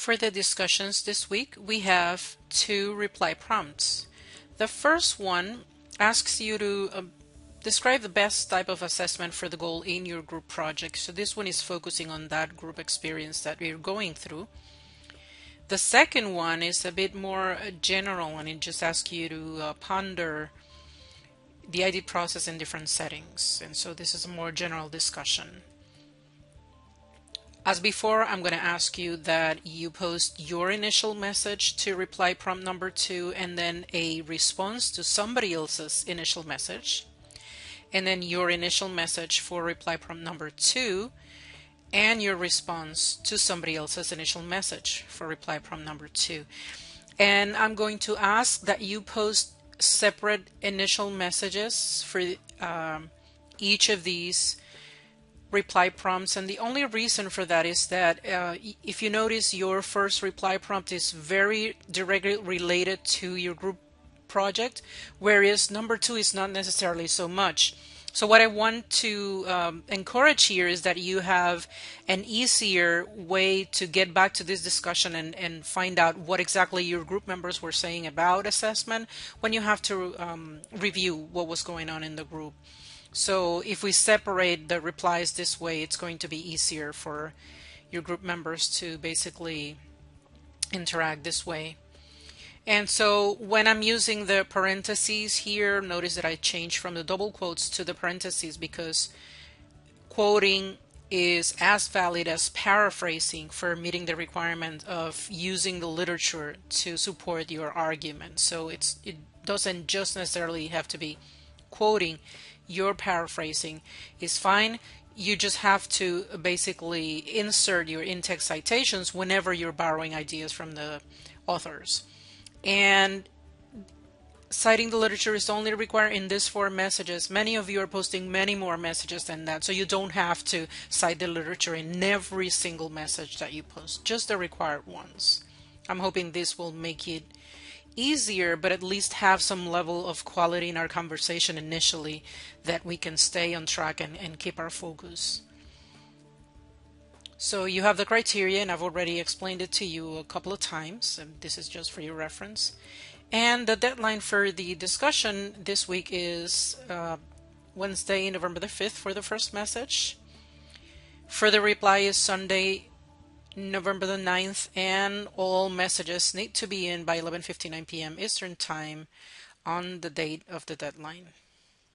For the discussions this week, we have two reply prompts. The first one asks you to describe the best type of assessment for the goal in your group project. So this one is focusing on that group experience that we're going through. The second one is a bit more general, and it just asks you to ponder the ID process in different settings. And so this is a more general discussion. As before, I'm going to ask you that you post your initial message to reply prompt number 2 and then a response to somebody else's initial message, and then your initial message for reply prompt number 2 and your response to somebody else's initial message for reply prompt number 2. And I'm going to ask that you post separate initial messages for each of these reply prompts, and the only reason for that is that if you notice, your first reply prompt is very directly related to your group project, whereas number 2 is not necessarily so much. So what I want to encourage here is that you have an easier way to get back to this discussion and find out what exactly your group members were saying about assessment when you have to review what was going on in the group. So if we separate the replies this way, it's going to be easier for your group members to basically interact this way. And so when I'm using the parentheses here, notice that I changed from the double quotes to the parentheses because quoting is as valid as paraphrasing for meeting the requirement of using the literature to support your argument. So it doesn't just necessarily have to be quoting. Your paraphrasing is fine. You just have to basically insert your in-text citations whenever you're borrowing ideas from the authors. And citing the literature is only required in these 4 messages. Many of you are posting many more messages than that, so you don't have to cite the literature in every single message that you post, just the required ones. I'm hoping this will make it easier, but at least have some level of quality in our conversation initially, that we can stay on track and keep our focus. So you have the criteria, and I've already explained it to you a couple of times, and this is just for your reference. And the deadline for the discussion this week is Wednesday, November the 5th for the first message. For the reply is Sunday, November the 9th, and all messages need to be in by 11:59 p.m. Eastern Time on the date of the deadline.